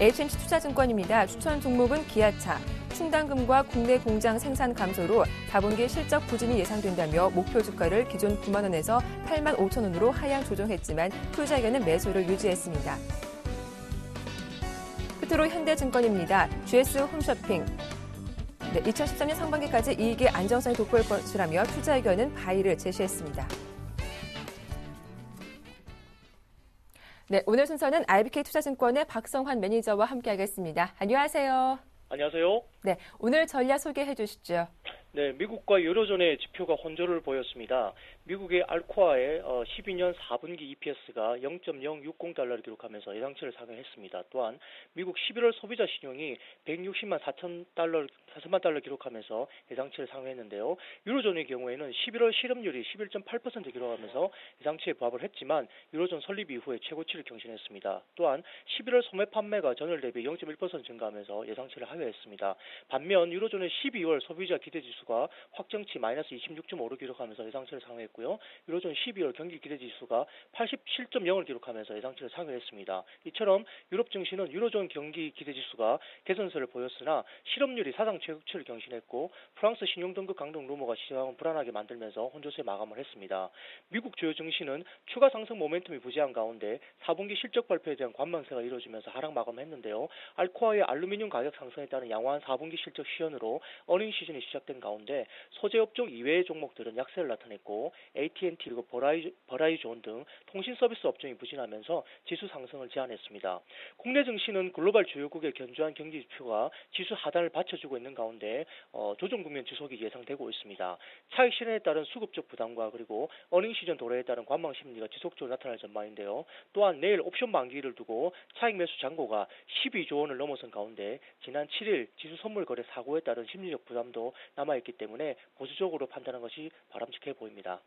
HMC 투자증권입니다. 추천 종목은 기아차. 충당금과 국내 공장 생산 감소로 4분기 실적 부진이 예상된다며 목표 주가를 기존 9만 원에서 8만 5천 원으로 하향 조정했지만 투자 의견은 매수를 유지했습니다. 끝으로 현대증권입니다. GS 홈쇼핑. 2013년 상반기까지 이익의 안정성이 돋보일 것이라며 투자 의견은 바이를 제시했습니다. 네, 오늘 순서는 IBK 투자증권의 박성환 매니저와 함께하겠습니다. 안녕하세요. 안녕하세요. 네, 오늘 전략 소개해 주시죠. 네, 미국과 유로존의 지표가 혼조를 보였습니다. 미국의 알코아의 12년 4분기 EPS가 0.060달러를 기록하면서 예상치를 상회했습니다. 또한 미국 11월 소비자 신용이 160만 4천 달러 기록하면서 예상치를 상회했는데요. 유로존의 경우에는 11월 실업률이 11.8% 기록하면서 예상치에 부합을 했지만 유로존 설립 이후에 최고치를 경신했습니다. 또한 11월 소매 판매가 전월 대비 0.1% 증가하면서 예상치를 하회했습니다. 반면 유로존의 12월 소비자 기대지수가 확정치 마이너스 26.5를 기록하면서 예상치를 상회했고요. 유로존 12월 경기 기대지수가 87.0을 기록하면서 예상치를 상회했습니다. 이처럼 유럽 증시는 유로존 경기 기대지수가 개선세를 보였으나 실업률이 사상 최고치를 경신했고 프랑스 신용등급 강등 루머가 시장을 불안하게 만들면서 혼조세 마감을 했습니다. 미국 주요 증시는 추가 상승 모멘텀이 부재한 가운데 4분기 실적 발표에 대한 관망세가 이루어지면서 하락 마감했는데요. 알코아의 알루미늄 가격 상승에 따른 양호한 4분기 실적 시현으로 어닝 시즌이 시작된 가운데 소재업종 이외의 종목들은 약세를 나타냈고 AT&T 그리고 버라이존 등 통신 서비스 업종이 부진하면서 지수 상승을 제한했습니다. 국내 증시는 글로벌 주요국의 견조한 경기 지표가 지수 하단을 받쳐주고 있는 가운데 조정 국면 지속이 예상되고 있습니다. 차익 실현에 따른 수급적 부담과 그리고 어닝 시즌 도래에 따른 관망 심리가 지속적으로 나타날 전망인데요. 또한 내일 옵션 만기를 두고 차익 매수 잔고가 12조 원을 넘어선 가운데 지난 7일 지수 선물 거래 사고에 따른 심리적 부담도 남아있기 때문에 보수적으로 판단하는 것이 바람직해 보입니다.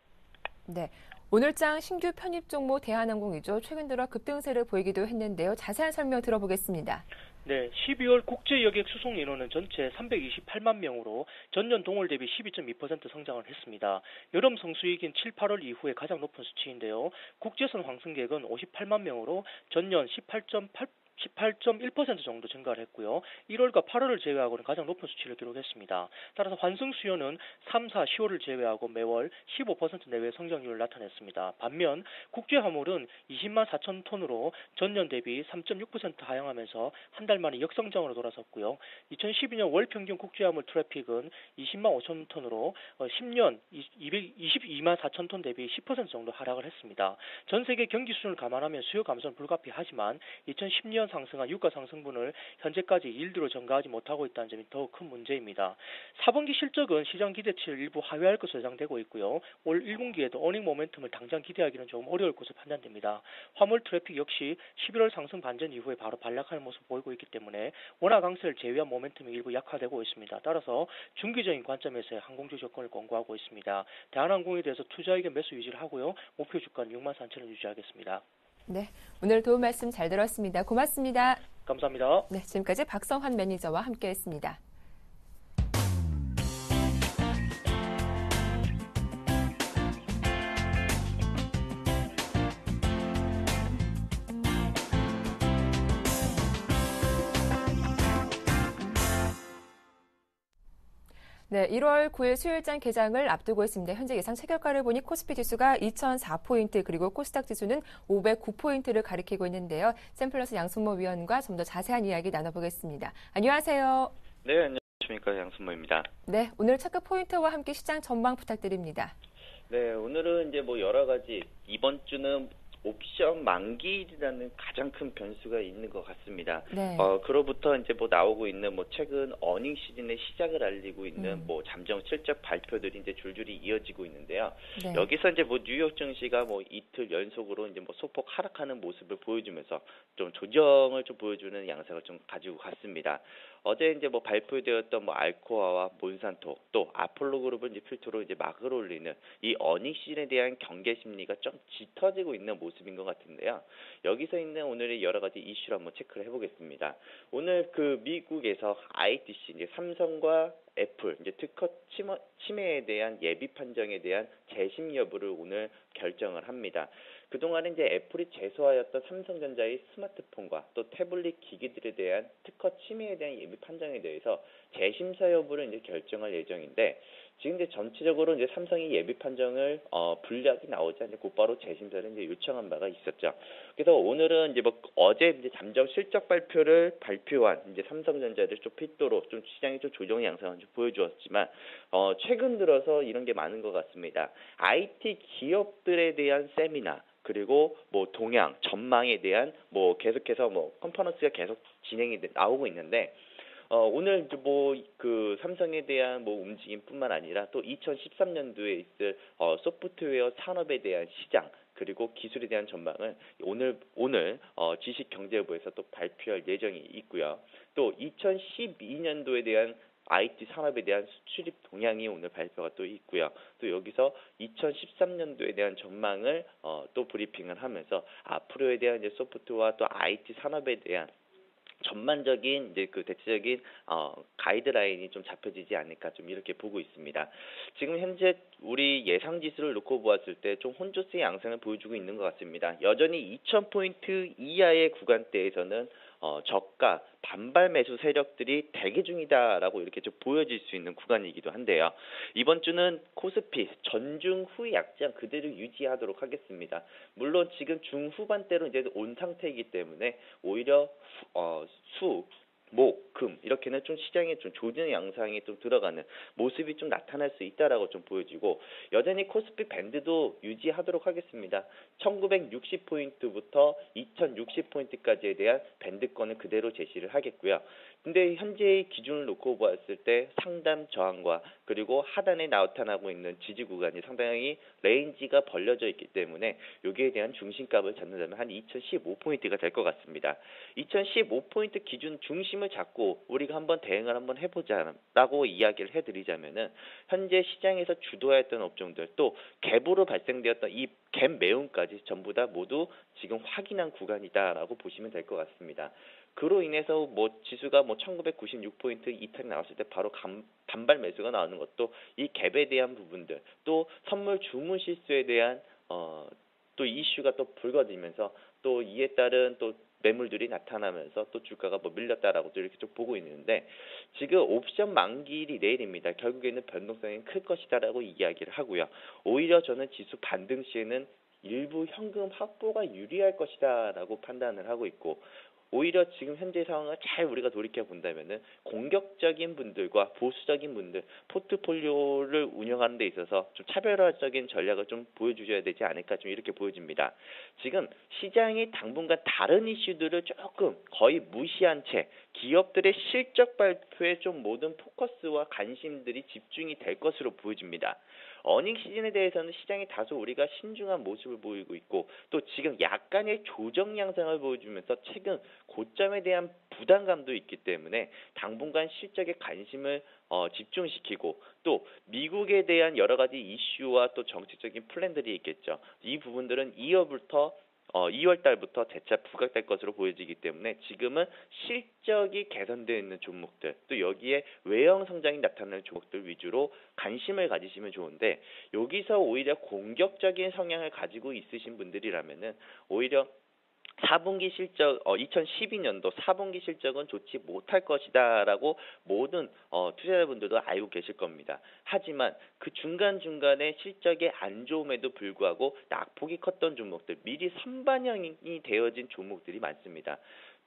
네, 오늘장 신규 편입 종목 대한항공이죠. 최근 들어 급등세를 보이기도 했는데요. 자세한 설명 들어보겠습니다. 네, 12월 국제 여객 수송 인원은 전체 328만 명으로 전년 동월 대비 12.2% 성장을 했습니다. 여름 성수익인 7, 8월 이후에 가장 높은 수치인데요. 국제선 황승객은 58만 명으로 전년 18.1% 정도 증가를 했고요. 1월과 8월을 제외하고는 가장 높은 수치를 기록했습니다. 따라서 환승 수요는 3, 4, 10월을 제외하고 매월 15% 내외 성장률을 나타냈습니다. 반면 국제 화물은 20만 4천 톤으로 전년 대비 3.6% 하향하면서 한 달 만에 역성장으로 돌아섰고요. 2012년 월 평균 국제 화물 트래픽은 20만 5천 톤으로 10년 22만 4천 톤 대비 10% 정도 하락을 했습니다. 전 세계 경기 수준을 감안하면 수요 감소는 불가피하지만 2010년 상승한 유가 상승분을 현재까지 일대로 전가하지 못하고 있다는 점이 더욱 큰 문제입니다. 4분기 실적은 시장 기대치를 일부 하회할 것으로 예상되고 있고요. 올 1분기에도 어닝 모멘텀을 당장 기대하기는 조금 어려울 것으로 판단됩니다. 화물 트래픽 역시 11월 상승 반전 이후에 바로 반락하는 모습을 보이고 있기 때문에 원화 강세를 제외한 모멘텀이 일부 약화되고 있습니다. 따라서 중기적인 관점에서의 항공주 접근을 권고하고 있습니다. 대한항공에 대해서 투자 의견 매수 유지를 하고요. 목표 주가는 6만 4천 원 유지하겠습니다. 네, 오늘 도움 말씀 잘 들었습니다. 고맙습니다. 감사합니다. 네, 지금까지 박성환 매니저와 함께했습니다. 네, 1월 9일 수요일장 개장을 앞두고 있습니다. 현재 예상 체결가를 보니 코스피 지수가 2004포인트 그리고 코스닥 지수는 509포인트를 가리키고 있는데요. 샘플러스 양승모 위원과 좀 더 자세한 이야기 나눠보겠습니다. 안녕하세요. 네, 안녕하십니까. 양승모입니다. 네, 오늘 체크 포인트와 함께 시장 전망 부탁드립니다. 네, 오늘은 이제 여러 가지 이번 주는 옵션 만기일이라는 가장 큰 변수가 있는 것 같습니다. 네. 그로부터 이제 나오고 있는 최근 어닝 시즌의 시작을 알리고 있는 잠정 실적 발표들이 이제 줄줄이 이어지고 있는데요. 네. 여기서 이제 뉴욕 증시가 이틀 연속으로 이제 소폭 하락하는 모습을 보여주면서 좀 조정을 좀 보여주는 양상을 좀 가지고 갔습니다. 어제 이제 뭐 발표되었던 뭐 알코아와 몬산토 또 아폴로 그룹을 이제 필두로 이제 막을 올리는 이 어닝 시즌에 대한 경계 심리가 좀 짙어지고 있는 모습인 것 같은데요. 여기서 있는 오늘의 여러 가지 이슈를 한번 체크를 해보겠습니다. 오늘 그 미국에서 ITC 이제 삼성과 애플 이제 특허 침해에 대한 예비 판정에 대한 재심 여부를 오늘 결정을 합니다. 그동안에 이제 애플이 제소하였던 삼성전자의 스마트폰과 또 태블릿 기기들에 대한 특허 침해에 대한 예비 판정에 대해서 재심사 여부를 이제 결정할 예정인데 지금 이제 전체적으로 이제 삼성이 예비 판정을 불리하게 나오자 이제 곧바로 재심사를 이제 요청한 바가 있었죠. 그래서 오늘은 이제 뭐 어제 이제 잠정 실적 발표를 발표한 이제 삼성전자를 좀 필두로 좀 시장이 좀 조정 양상을 좀 보여주었지만 최근 들어서 이런 게 많은 것 같습니다. IT 기업들에 대한 세미나 그리고 뭐 동향 전망에 대한 뭐 계속해서 뭐 컨퍼런스가 계속 진행이 나오고 있는데 오늘 뭐 그 삼성에 대한 뭐 움직임뿐만 아니라 또 2013년도에 있을 소프트웨어 산업에 대한 시장 그리고 기술에 대한 전망을 오늘 지식경제부에서 또 발표할 예정이 있고요. 또 2012년도에 대한 IT 산업에 대한 수출입 동향이 오늘 발표가 또 있고요. 또 여기서 2013년도에 대한 전망을 또 브리핑을 하면서 앞으로에 대한 이제 소프트웨어와 또 IT 산업에 대한 전반적인 이제 그 대체적인 가이드라인이 좀 잡혀지지 않을까 좀 이렇게 보고 있습니다. 지금 현재 우리 예상 지수를 놓고 보았을 때 좀 혼조세의 양상을 보여주고 있는 것 같습니다. 여전히 2,000포인트 이하의 구간대에서는 저가 반발 매수 세력들이 대기 중이다라고 이렇게 좀 보여질 수 있는 구간이기도 한데요. 이번 주는 코스피 전중 후 약장 그대로 유지하도록 하겠습니다. 물론 지금 중후반대로 이제 온 상태이기 때문에 오히려 목, 금 이렇게는 좀 시장에 좀 조정 양상이 좀 들어가는 모습이 좀 나타날 수 있다라고 좀 보여지고 여전히 코스피 밴드도 유지하도록 하겠습니다. 1960포인트부터 2060포인트까지에 대한 밴드권을 그대로 제시를 하겠고요. 근데 현재의 기준을 놓고 보았을 때 상단 저항과 그리고 하단에 나타나고 있는 지지 구간이 상당히 레인지가 벌려져 있기 때문에 여기에 대한 중심값을 잡는다면 한 2015포인트가 될 것 같습니다. 2015포인트 기준 중심을 잡고 우리가 한번 대응을 한번 해보자라고 이야기를 해드리자면은 현재 시장에서 주도했던 업종들 또 갭으로 발생되었던 이 갭 매움까지 전부 다 모두 지금 확인한 구간이다라고 보시면 될 것 같습니다. 그로 인해서 뭐 지수가 뭐 1996포인트 이탈이 나왔을 때 바로 반발 매수가 나오는 것도 이 갭에 대한 부분들 또 선물 주문 실수에 대한 또 이슈가 또 불거지면서 또 이에 따른 또 매물들이 나타나면서 또 주가가 뭐 밀렸다라고 또 이렇게 좀 보고 있는데 지금 옵션 만기일이 내일입니다. 결국에는 변동성이 클 것이다라고 이야기를 하고요. 오히려 저는 지수 반등 시에는 일부 현금 확보가 유리할 것이다라고 판단을 하고 있고 오히려 지금 현재 상황을 잘 우리가 돌이켜 본다면은 공격적인 분들과 보수적인 분들 포트폴리오를 운영하는 데 있어서 좀 차별화적인 전략을 좀 보여주셔야 되지 않을까 좀 이렇게 보여집니다. 지금 시장이 당분간 다른 이슈들을 조금 거의 무시한 채 기업들의 실적 발표에 좀 모든 포커스와 관심들이 집중이 될 것으로 보여집니다. 어닝 시즌에 대해서는 시장이 다소 우리가 신중한 모습을 보이고 있고 또 지금 약간의 조정 양상을 보여주면서 최근 고점에 대한 부담감도 있기 때문에 당분간 실적에 관심을 집중시키고 또 미국에 대한 여러 가지 이슈와 또 정책적인 플랜들이 있겠죠. 이 부분들은 2월 달부터 재차 부각될 것으로 보여지기 때문에 지금은 실적이 개선되어 있는 종목들 또 여기에 외형 성장이 나타나는 종목들 위주로 관심을 가지시면 좋은데 여기서 오히려 공격적인 성향을 가지고 있으신 분들이라면은 오히려 4분기 실적 2012년도 4분기 실적은 좋지 못할 것이다라고 모든 투자자분들도 알고 계실 겁니다. 하지만 그 중간중간에 실적이 안 좋음에도 불구하고 낙폭이 컸던 종목들 미리 선반영이 되어진 종목들이 많습니다.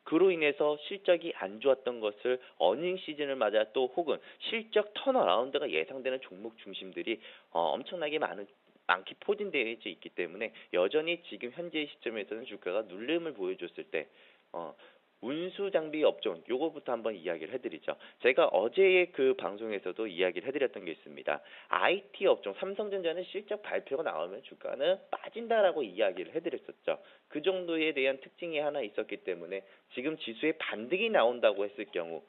그로 인해서 실적이 안 좋았던 것을 어닝 시즌을 맞아 또 혹은 실적 턴어라운드가 예상되는 종목 중심들이 엄청나게 많게 포진되어 있기 때문에 여전히 지금 현재 시점에서는 주가가 눌림을 보여줬을 때 운수 장비 업종 요거부터 한번 이야기를 해드리죠. 제가 어제의 그 방송에서도 이야기를 해드렸던 게 있습니다. IT 업종 삼성전자는 실적 발표가 나오면 주가는 빠진다라고 이야기를 해드렸었죠. 그 정도에 대한 특징이 하나 있었기 때문에 지금 지수에 반등이 나온다고 했을 경우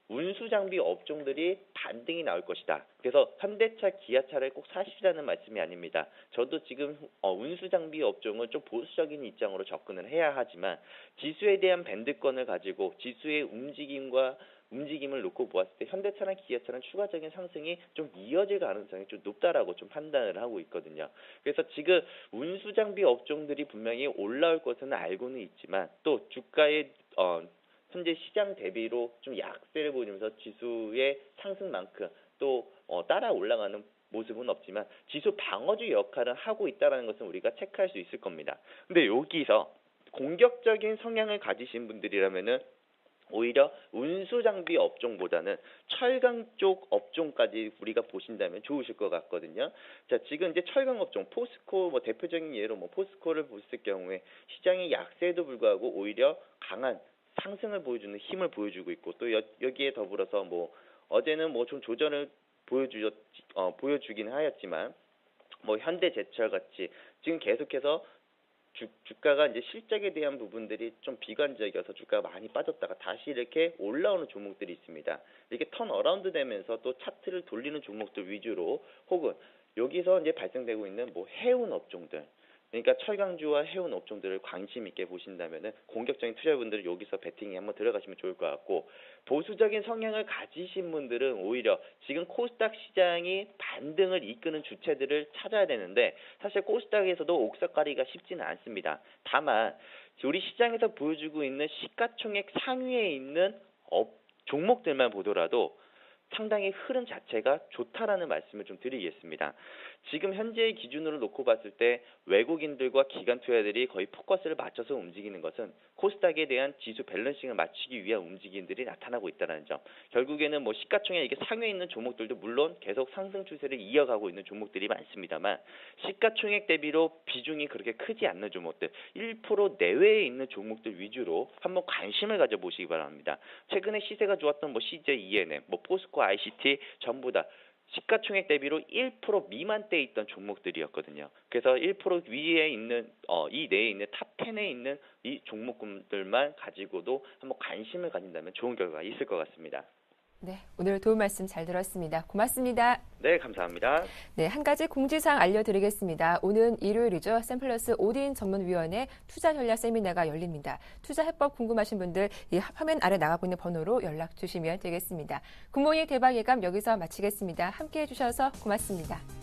운수 장비 업종들이 반등이 나올 것이다. 그래서 현대차, 기아차를 꼭 사시라는 말씀이 아닙니다. 저도 지금 운수 장비 업종은 좀 보수적인 입장으로 접근을 해야 하지만 지수에 대한 밴드권을 가지고 지수의 움직임을 놓고 보았을 때 현대차나 기아차는 추가적인 상승이 좀 이어질 가능성이 좀 높다라고 좀 판단을 하고 있거든요. 그래서 지금 운수 장비 업종들이 분명히 올라올 것은 알고는 있지만 또 주가의 현재 시장 대비로 좀 약세를 보이면서 지수의 상승만큼 또 따라 올라가는 모습은 없지만 지수 방어주 역할을 하고 있다는 것은 우리가 체크할 수 있을 겁니다. 근데 여기서 공격적인 성향을 가지신 분들이라면은 오히려 운수 장비 업종보다는 철강 쪽 업종까지 우리가 보신다면 좋으실 것 같거든요. 자, 지금 이제 철강 업종, 포스코 대표적인 예로 포스코를 보실 경우에 시장의 약세에도 불구하고 오히려 강한 상승을 보여주는 힘을 보여주고 있고 또 여기에 더불어서 어제는 좀 조정을 보여주긴 하였지만 현대제철 같이 지금 계속해서 주가가 이제 실적에 대한 부분들이 좀 비관적이어서 주가가 많이 빠졌다가 다시 이렇게 올라오는 종목들이 있습니다. 이렇게 턴 어라운드 되면서 또 차트를 돌리는 종목들 위주로 혹은 여기서 이제 발생되고 있는 해운 업종들, 그러니까 철강주와 해운 업종들을 관심 있게 보신다면은 공격적인 투자분들은 여기서 베팅에 한번 들어가시면 좋을 것 같고, 보수적인 성향을 가지신 분들은 오히려 지금 코스닥 시장이 반등을 이끄는 주체들을 찾아야 되는데 사실 코스닥에서도 옥석가리가 쉽지는 않습니다. 다만 우리 시장에서 보여주고 있는 시가총액 상위에 있는 종목들만 보더라도 상당히 흐름 자체가 좋다라는 말씀을 좀 드리겠습니다. 지금 현재의 기준으로 놓고 봤을 때 외국인들과 기관 투자들이 거의 포커스를 맞춰서 움직이는 것은 코스닥에 대한 지수 밸런싱을 맞추기 위한 움직임들이 나타나고 있다는 점. 결국에는 시가총액 이게 상위에 있는 종목들도 물론 계속 상승 추세를 이어가고 있는 종목들이 많습니다만 시가총액 대비로 비중이 그렇게 크지 않는 종목들, 1% 내외에 있는 종목들 위주로 한번 관심을 가져보시기 바랍니다. 최근에 시세가 좋았던 CJ ENM, 포스코 ICT 전부 다 시가총액 대비로 1% 미만대에 있던 종목들이었거든요. 그래서 1% 위에 있는 이 내에 있는 탑 10에 있는 이 종목들만 가지고도 한번 관심을 가진다면 좋은 결과가 있을 것 같습니다. 네, 오늘 도움 말씀 잘 들었습니다. 고맙습니다. 네, 감사합니다. 네, 한 가지 공지사항 알려드리겠습니다. 오는 일요일이죠. 샘플러스 오딘 전문위원회 투자 전략 세미나가 열립니다. 투자 해법 궁금하신 분들 이 화면 아래 나가고 있는 번호로 연락 주시면 되겠습니다. 굿모닝 대박 예감 여기서 마치겠습니다. 함께해 주셔서 고맙습니다.